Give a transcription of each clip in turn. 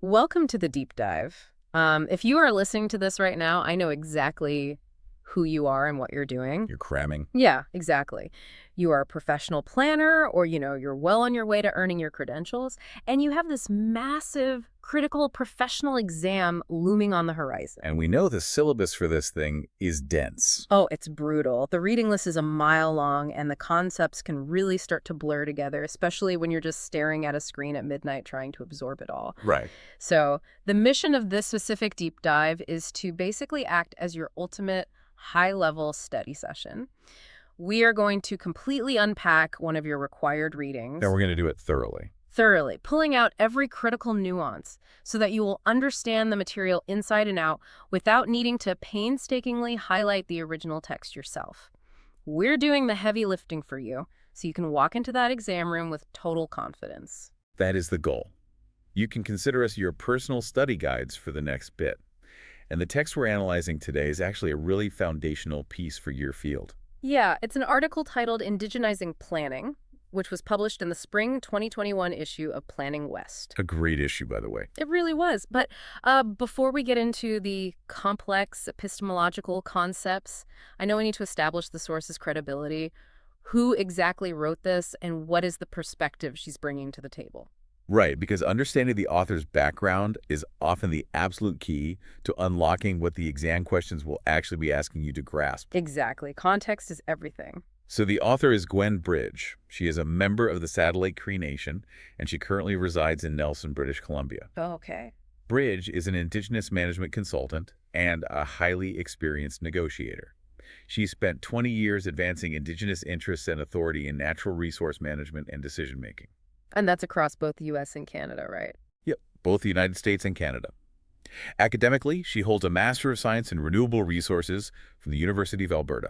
Welcome to the deep dive. If you are listening to this right now, I know exactly who you are and what you're doing. You're cramming. Yeah, exactly. You are a professional planner, or you're well on your way to earning your credentials, and you have this massive, critical professional exam looming on the horizon. And we know the syllabus for this thing is dense. Oh, it's brutal. The reading list is a mile long, and the concepts can really start to blur together, especially when you're just staring at a screen at midnight trying to absorb it all. Right. So the mission of this specific deep dive is to basically act as your ultimate high-level study session. We are going to completely unpack one of your required readings. And we're going to do it Thoroughly, pulling out every critical nuance so that you will understand the material inside and out without needing to painstakingly highlight the original text yourself. We're doing the heavy lifting for you, so you can walk into that exam room with total confidence. That is the goal. You can consider us your personal study guides for the next bit. And the text we're analyzing today is actually a really foundational piece for your field. Yeah, it's an article titled Indegenizing Planning, which was published in the spring 2021 issue of Planning West. A great issue, by the way. It really was. But before we get into the complex epistemological concepts, I know we need to establish the source's credibility. Who exactly wrote this, and what is the perspective she's bringing to the table? Right, because understanding the author's background is often the absolute key to unlocking what the exam questions will actually be asking you to grasp. Exactly. Context is everything. So the author is Gwen Bridge. She is a member of the Saddle Lake Cree Nation, and she currently resides in Nelson, British Columbia. Okay. Bridge is an Indigenous management consultant and a highly experienced negotiator. She spent 20 years advancing Indigenous interests and authority in natural resource management and decision-making. And that's across both the U.S. and Canada, right? Yep, both the United States and Canada. Academically, she holds a Master of Science in Renewable Resources from the University of Alberta.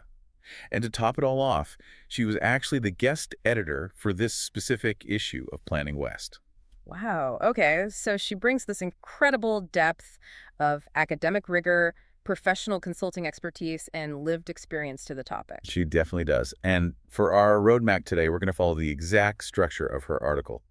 And to top it all off, she was actually the guest editor for this specific issue of Planning West. Wow. Okay. So she brings this incredible depth of academic rigor, professional consulting expertise, and lived experience to the topic. She definitely does. And for our roadmap today, we're going to follow the exact structure of her article.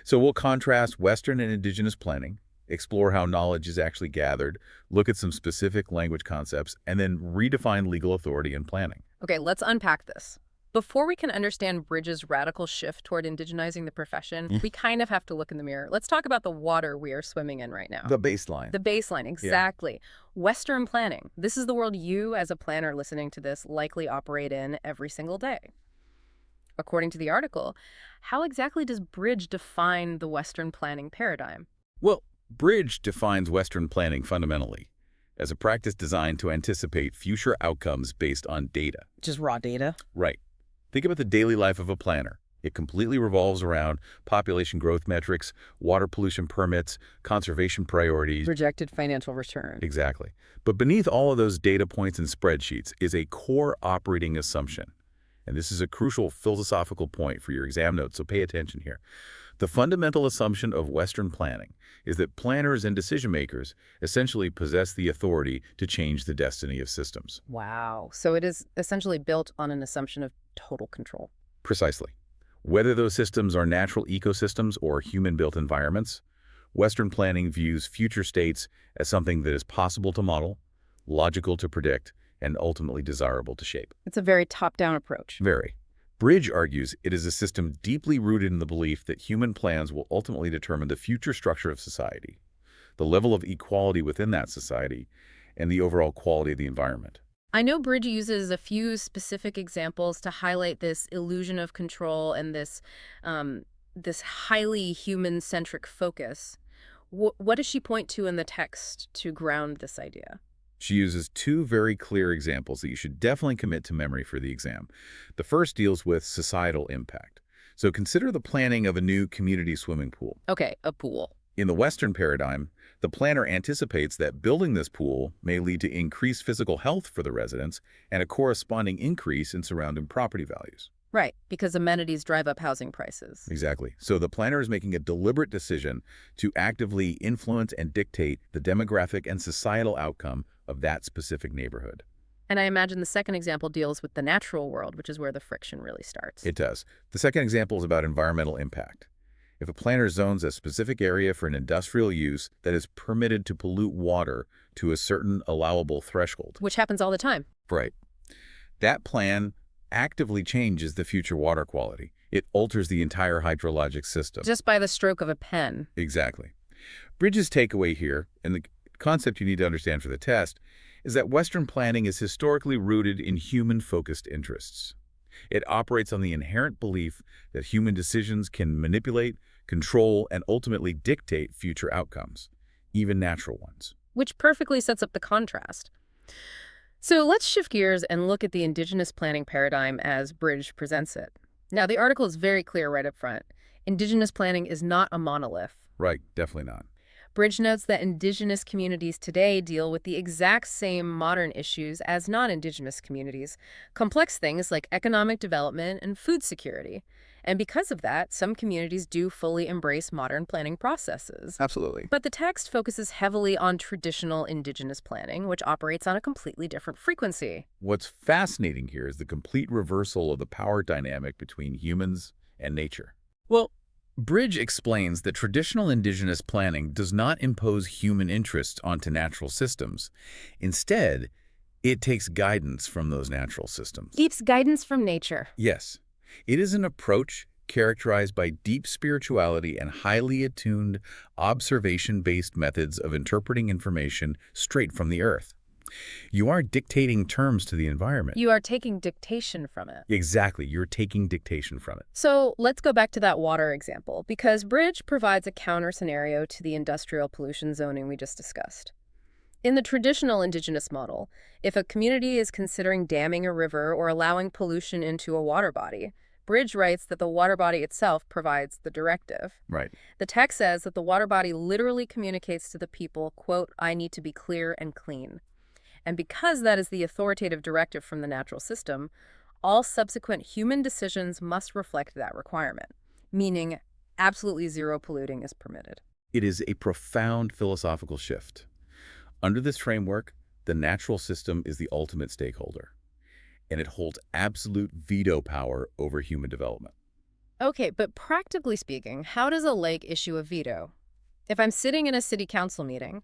So we'll contrast Western and Indigenous planning, explore how knowledge is actually gathered, look at some specific language concepts, and then redefine legal authority in planning. Okay, let's unpack this. Before we can understand Bridges' radical shift toward indigenizing the profession, we kind of have to look in the mirror. Let's talk about the water we are swimming in right now. The baseline. The baseline, exactly. Yeah. Western planning. This is the world you, as a planner listening to this, likely operate in every single day. According to the article, how exactly does Bridge define the Western planning paradigm? Well, Bridge defines Western planning fundamentally as a practice designed to anticipate future outcomes based on data. Just raw data? Right. Think about the daily life of a planner. It completely revolves around population growth metrics, water pollution permits, conservation priorities. Projected financial return. Exactly. But beneath all of those data points and spreadsheets is a core operating assumption. And this is a crucial philosophical point for your exam notes, so pay attention here. The fundamental assumption of Western planning is that planners and decision makers essentially possess the authority to change the destiny of systems. Wow. So it is essentially built on an assumption of total control. Precisely. Whether those systems are natural ecosystems or human-built environments, Western planning views future states as something that is possible to model, logical to predict, and ultimately desirable to shape. It's a very top-down approach. Very. Bridge argues it is a system deeply rooted in the belief that human plans will ultimately determine the future structure of society, the level of equality within that society, and the overall quality of the environment. I know Bridge uses a few specific examples to highlight this illusion of control and this highly human-centric focus. What does she point to in the text to ground this idea? She uses two very clear examples that you should definitely commit to memory for the exam. The first deals with societal impact. So consider the planning of a new community swimming pool. Okay, a pool. In the Western paradigm, the planner anticipates that building this pool may lead to increased physical health for the residents and a corresponding increase in surrounding property values. Right, because amenities drive up housing prices. Exactly. So the planner is making a deliberate decision to actively influence and dictate the demographic and societal outcome of that specific neighborhood. And I imagine the second example deals with the natural world, which is where the friction really starts. It does. The second example is about environmental impact. If a planner zones a specific area for an industrial use that is permitted to pollute water to a certain allowable threshold, Which happens all the time. right, that plan actively changes the future water quality. It alters the entire hydrologic system. Just by the stroke of a pen. Exactly. Bridges' takeaway here, and the concept you need to understand for the test, is that Western planning is historically rooted in human-focused interests. It operates on the inherent belief that human decisions can manipulate, control, and ultimately dictate future outcomes, even natural ones. Which perfectly sets up the contrast. So let's shift gears and look at the indigenous planning paradigm as Bridge presents it. Now, the article is very clear right up front. Indigenous planning is not a monolith. Right, definitely not. Bridge notes that indigenous communities today deal with the exact same modern issues as non-indigenous communities, complex things like economic development and food security. And because of that, some communities do fully embrace modern planning processes. Absolutely. But the text focuses heavily on traditional indigenous planning, which operates on a completely different frequency. What's fascinating here is the complete reversal of the power dynamic between humans and nature. Well, Bridge explains that traditional indigenous planning does not impose human interests onto natural systems. Instead, it takes guidance from those natural systems. Keeps guidance from nature. Yes, it is an approach characterized by deep spirituality and highly attuned, observation-based methods of interpreting information straight from the earth. You aren't dictating terms to the environment. You are taking dictation from it. Exactly, you're taking dictation from it. So let's go back to that water example, because Bridge provides a counter scenario to the industrial pollution zoning we just discussed. In the traditional indigenous model, if a community is considering damming a river or allowing pollution into a water body, Bridge writes that the water body itself provides the directive. Right. The text says that the water body literally communicates to the people, quote, "I need to be clear and clean." And because that is the authoritative directive from the natural system, all subsequent human decisions must reflect that requirement, meaning absolutely zero polluting is permitted. It is a profound philosophical shift. Under this framework, the natural system is the ultimate stakeholder, and it holds absolute veto power over human development. Okay, but practically speaking, how does a lake issue a veto? If I'm sitting in a city council meeting,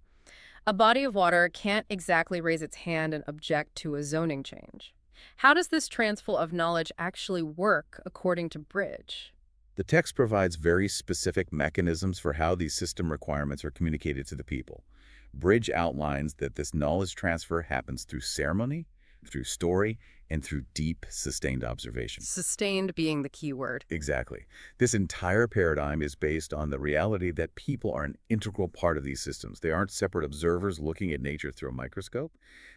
a body of water can't exactly raise its hand and object to a zoning change. How does this transfer of knowledge actually work according to Bridge? The text provides very specific mechanisms for how these system requirements are communicated to the people. Bridge outlines that this knowledge transfer happens through ceremony, through story, and through deep, sustained observation. Sustained being the key word. Exactly. This entire paradigm is based on the reality that people are an integral part of these systems. They aren't separate observers looking at nature through a microscope.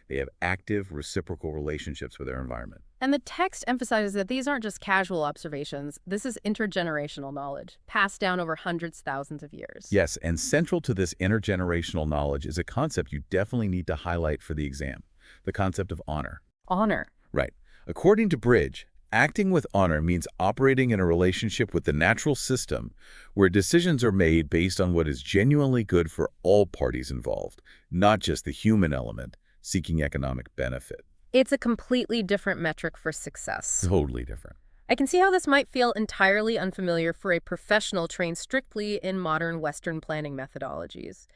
They have active, reciprocal relationships with their environment. And the text emphasizes that these aren't just casual observations. This is intergenerational knowledge, passed down over hundreds, thousands of years. Yes, and central to this intergenerational knowledge is a concept you definitely need to highlight for the exam, the concept of honor. Honor. Right. According to Bridge, acting with honor means operating in a relationship with the natural system where decisions are made based on what is genuinely good for all parties involved, not just the human element seeking economic benefit. It's a completely different metric for success. Totally different. I can see how this might feel entirely unfamiliar for a professional trained strictly in modern Western planning methodologies.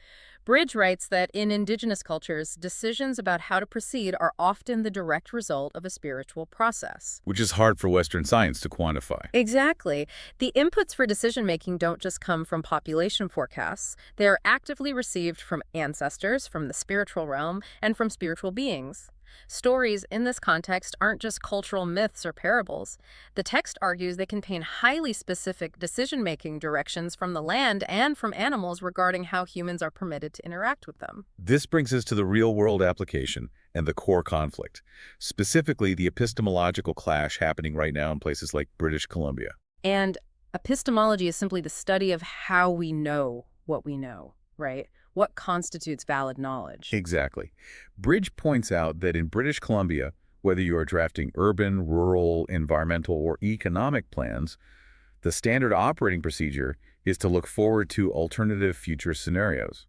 Bridge writes that in indigenous cultures, decisions about how to proceed are often the direct result of a spiritual process. Which is hard for Western science to quantify. Exactly. The inputs for decision-making don't just come from population forecasts. They are actively received from ancestors, from the spiritual realm, and from spiritual beings. Stories in this context aren't just cultural myths or parables. The text argues they contain highly specific decision-making directions from the land and from animals regarding how humans are permitted to interact with them. This brings us to the real-world application and the core conflict, specifically the epistemological clash happening right now in places like British Columbia. And epistemology is simply the study of how we know what we know, right? What constitutes valid knowledge? Exactly. Bridge points out that in British Columbia, whether you are drafting urban, rural, environmental, or economic plans, the standard operating procedure is to look forward to alternative future scenarios.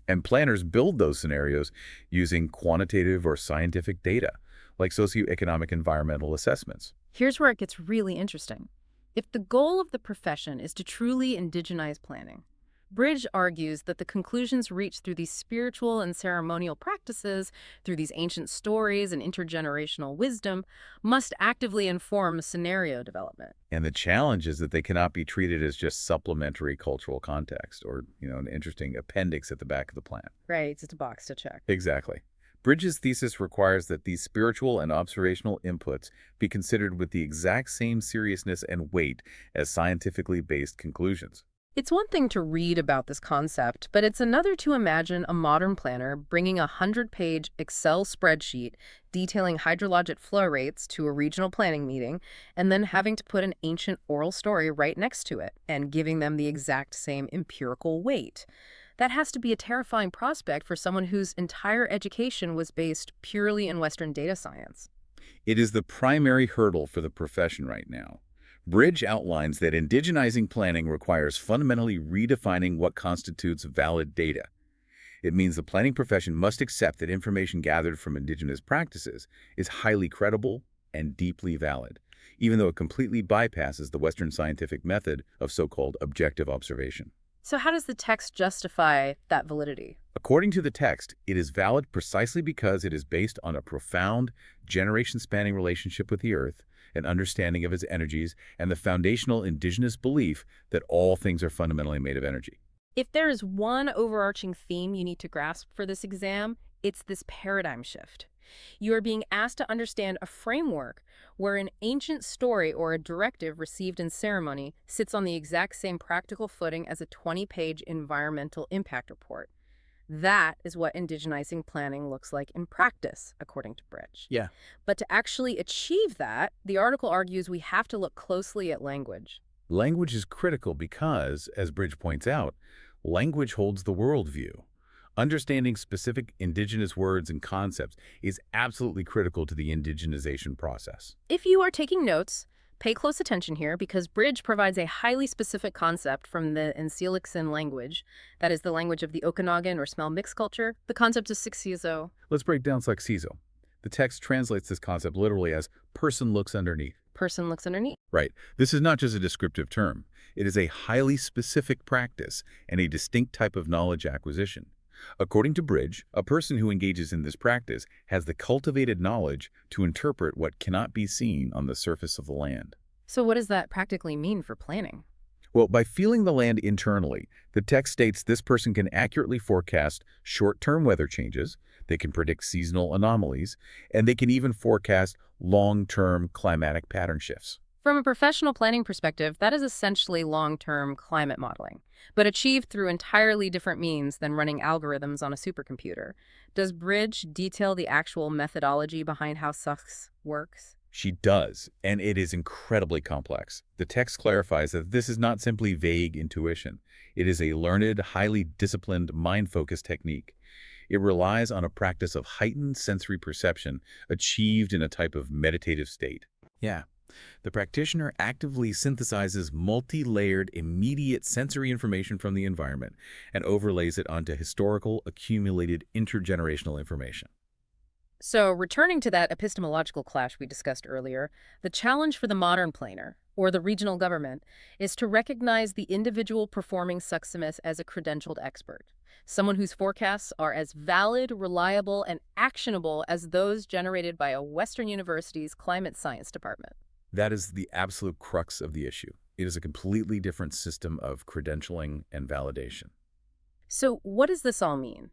And planners build those scenarios using quantitative or scientific data, like socioeconomic environmental assessments. Here's where it gets really interesting. If the goal of the profession is to truly indigenize planning, Bridge argues that the conclusions reached through these spiritual and ceremonial practices, through these ancient stories and intergenerational wisdom, must actively inform scenario development. And the challenge is that they cannot be treated as just supplementary cultural context or, an interesting appendix at the back of the plan. Right, it's a box to check. Exactly. Bridges' thesis requires that these spiritual and observational inputs be considered with the exact same seriousness and weight as scientifically based conclusions. It's one thing to read about this concept, but it's another to imagine a modern planner bringing a 100-page Excel spreadsheet detailing hydrologic flow rates to a regional planning meeting and then having to put an ancient oral story right next to it and giving them the exact same empirical weight. That has to be a terrifying prospect for someone whose entire education was based purely in Western data science. It is the primary hurdle for the profession right now. Bridge outlines that indigenizing planning requires fundamentally redefining what constitutes valid data. It means the planning profession must accept that information gathered from indigenous practices is highly credible and deeply valid, even though it completely bypasses the Western scientific method of so-called objective observation. So how does the text justify that validity? According to the text, it is valid precisely because it is based on a profound, generation-spanning relationship with the Earth, an understanding of its energies, and the foundational indigenous belief that all things are fundamentally made of energy. If there is one overarching theme you need to grasp for this exam, it's this paradigm shift. You are being asked to understand a framework where an ancient story or a directive received in ceremony sits on the exact same practical footing as a 20-page environmental impact report. That is what indigenizing planning looks like in practice, according to Bridge. Yeah. But to actually achieve that, the article argues we have to look closely at language. Language is critical because, as Bridge points out, language holds the worldview. Understanding specific indigenous words and concepts is absolutely critical to the indigenization process. If you are taking notes, pay close attention here because Bridge provides a highly specific concept from the Ensilikson language, that is the language of the Okanagan or Smell Mix culture, the concept of Sixizo. Let's break down Sixizo. The text translates this concept literally as person looks underneath. Person looks underneath. Right. This is not just a descriptive term. It is a highly specific practice and a distinct type of knowledge acquisition. According to Bridge, a person who engages in this practice has the cultivated knowledge to interpret what cannot be seen on the surface of the land. So what does that practically mean for planning? Well, by feeling the land internally, the text states this person can accurately forecast short-term weather changes, they can predict seasonal anomalies, and they can even forecast long-term climatic pattern shifts. From a professional planning perspective, that is essentially long-term climate modeling, but achieved through entirely different means than running algorithms on a supercomputer. Does Bridge detail the actual methodology behind how SUX works? She does, and it is incredibly complex. The text clarifies that this is not simply vague intuition. It is a learned, highly disciplined, mind-focused technique. It relies on a practice of heightened sensory perception achieved in a type of meditative state. Yeah. The practitioner actively synthesizes multi-layered, immediate sensory information from the environment and overlays it onto historical, accumulated, intergenerational information. So, returning to that epistemological clash we discussed earlier, the challenge for the modern planer, or the regional government, is to recognize the individual performing succimus as a credentialed expert, someone whose forecasts are as valid, reliable, and actionable as those generated by a Western university's climate science department. That is the absolute crux of the issue. It is a completely different system of credentialing and validation. So what does this all mean?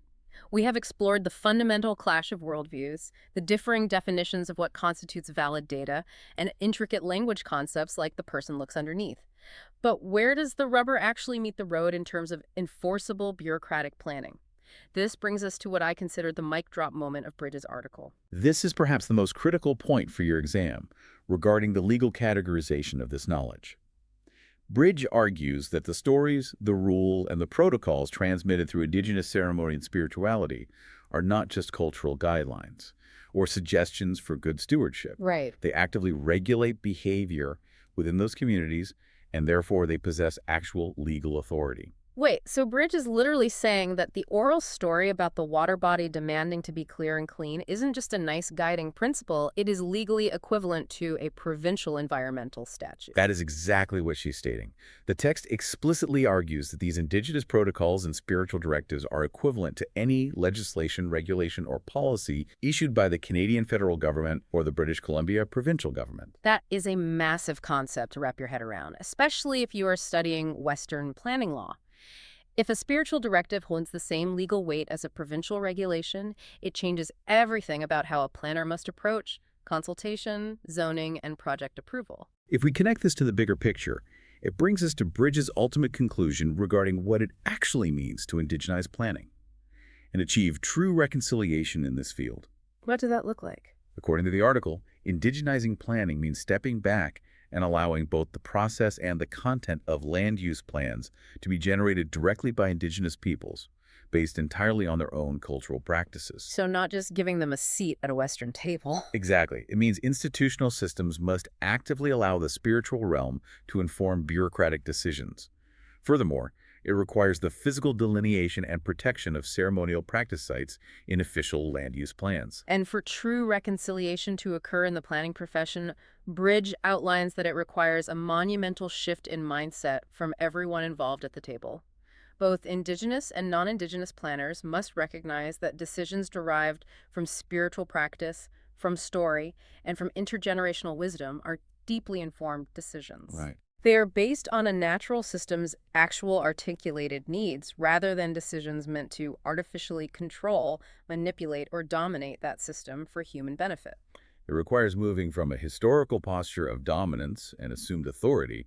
We have explored the fundamental clash of worldviews, the differing definitions of what constitutes valid data, and intricate language concepts like the person looks underneath. But where does the rubber actually meet the road in terms of enforceable bureaucratic planning? This brings us to what I consider the mic drop moment of Bridge's article. This is perhaps the most critical point for your exam regarding the legal categorization of this knowledge. Bridge argues that the stories, the rule, and the protocols transmitted through indigenous ceremony and spirituality are not just cultural guidelines or suggestions for good stewardship. Right. They actively regulate behavior within those communities, and therefore they possess actual legal authority. Wait, so Bridge is literally saying that the oral story about the water body demanding to be clear and clean isn't just a nice guiding principle, it is legally equivalent to a provincial environmental statute. That is exactly what she's stating. The text explicitly argues that these indigenous protocols and spiritual directives are equivalent to any legislation, regulation, or policy issued by the Canadian federal government or the British Columbia provincial government. That is a massive concept to wrap your head around, especially if you are studying Western planning law. If a spiritual directive holds the same legal weight as a provincial regulation, it changes everything about how a planner must approach consultation, zoning, and project approval. If we connect this to the bigger picture, it brings us to Bridges' ultimate conclusion regarding what it actually means to indigenize planning and achieve true reconciliation in this field. What does that look like? According to the article, indigenizing planning means stepping back and allowing both the process and the content of land use plans to be generated directly by indigenous peoples, based entirely on their own cultural practices. So not just giving them a seat at a Western table. Exactly. It means institutional systems must actively allow the spiritual realm to inform bureaucratic decisions. Furthermore, it requires the physical delineation and protection of ceremonial practice sites in official land use plans. And for true reconciliation to occur in the planning profession, Bridge outlines that it requires a monumental shift in mindset from everyone involved at the table. Both Indigenous and non-Indigenous planners must recognize that decisions derived from spiritual practice, from story, and from intergenerational wisdom are deeply informed decisions. Right. They are based on a natural system's actual articulated needs rather than decisions meant to artificially control, manipulate, or dominate that system for human benefit. It requires moving from a historical posture of dominance and assumed authority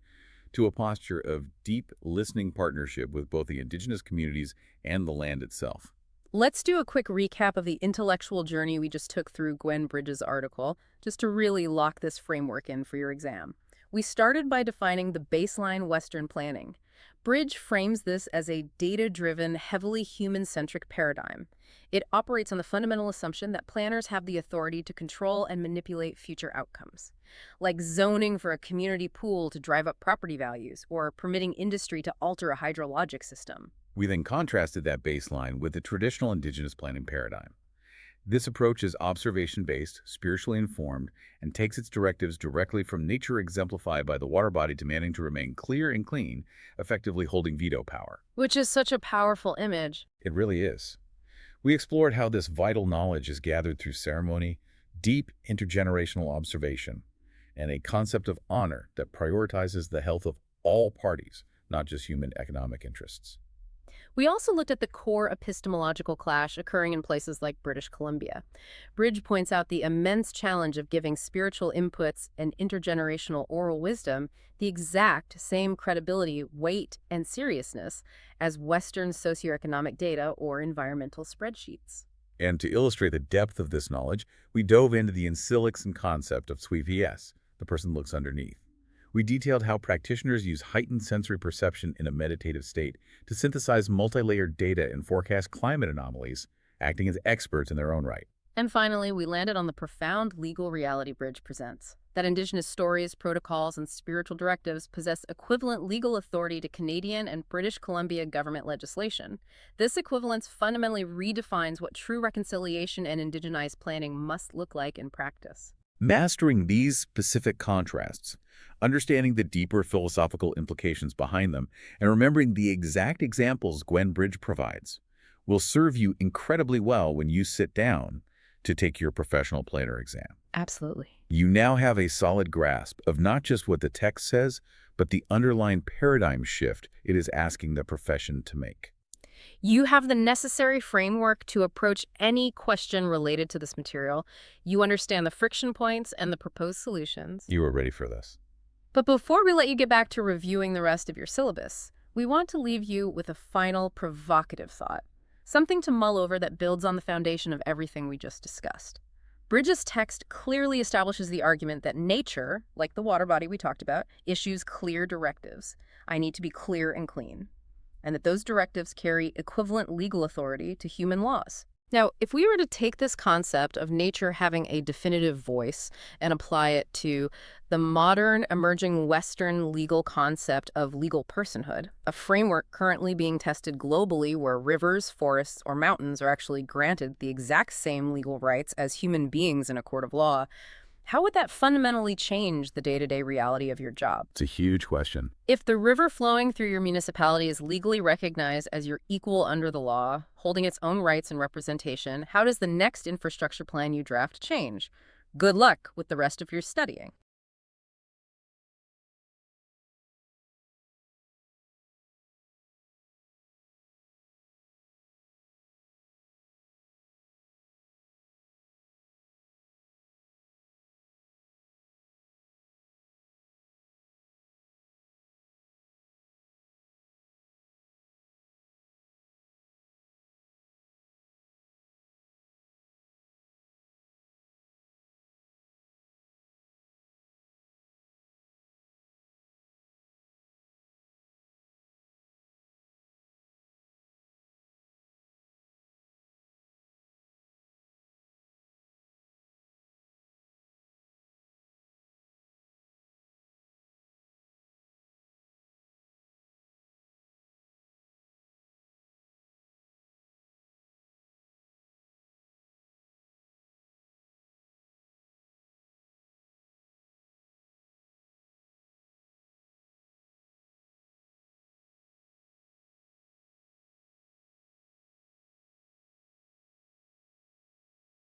to a posture of deep listening partnership with both the indigenous communities and the land itself. Let's do a quick recap of the intellectual journey we just took through Gwen Bridges' article, just to really lock this framework in for your exam. We started by defining the baseline Western planning. Bridge frames this as a data-driven, heavily human-centric paradigm. It operates on the fundamental assumption that planners have the authority to control and manipulate future outcomes, like zoning for a community pool to drive up property values, or permitting industry to alter a hydrologic system. We then contrasted that baseline with the traditional indigenous planning paradigm. This approach is observation-based, spiritually informed, and takes its directives directly from nature exemplified by the water body demanding to remain clear and clean, effectively holding veto power. Which is such a powerful image. It really is. We explored how this vital knowledge is gathered through ceremony, deep intergenerational observation, and a concept of honor that prioritizes the health of all parties, not just human economic interests. We also looked at the core epistemological clash occurring in places like British Columbia. Bridge points out the immense challenge of giving spiritual inputs and intergenerational oral wisdom the exact same credibility, weight, and seriousness as Western socioeconomic data or environmental spreadsheets. And to illustrate the depth of this knowledge, we dove into the insilicon concept of SWPS, the person looks underneath. We detailed how practitioners use heightened sensory perception in a meditative state to synthesize multi-layered data and forecast climate anomalies, acting as experts in their own right. And finally, we landed on the profound legal reality Bridge presents, that Indigenous stories, protocols, and spiritual directives possess equivalent legal authority to Canadian and British Columbia government legislation. This equivalence fundamentally redefines what true reconciliation and indigenized planning must look like in practice. Mastering these specific contrasts, understanding the deeper philosophical implications behind them, and remembering the exact examples Gwen Bridge provides will serve you incredibly well when you sit down to take your professional planner exam. Absolutely. You now have a solid grasp of not just what the text says, but the underlying paradigm shift it is asking the profession to make. You have the necessary framework to approach any question related to this material. You understand the friction points and the proposed solutions. You are ready for this. But before we let you get back to reviewing the rest of your syllabus, we want to leave you with a final provocative thought, something to mull over that builds on the foundation of everything we just discussed. Bridges' text clearly establishes the argument that nature, like the water body we talked about, issues clear directives. I need to be clear and clean, and that those directives carry equivalent legal authority to human laws. Now, if we were to take this concept of nature having a definitive voice and apply it to the modern emerging Western legal concept of legal personhood, a framework currently being tested globally where rivers, forests, or mountains are actually granted the exact same legal rights as human beings in a court of law, how would that fundamentally change the day-to-day reality of your job? It's a huge question. If the river flowing through your municipality is legally recognized as your equal under the law, holding its own rights and representation, how does the next infrastructure plan you draft change? Good luck with the rest of your studying.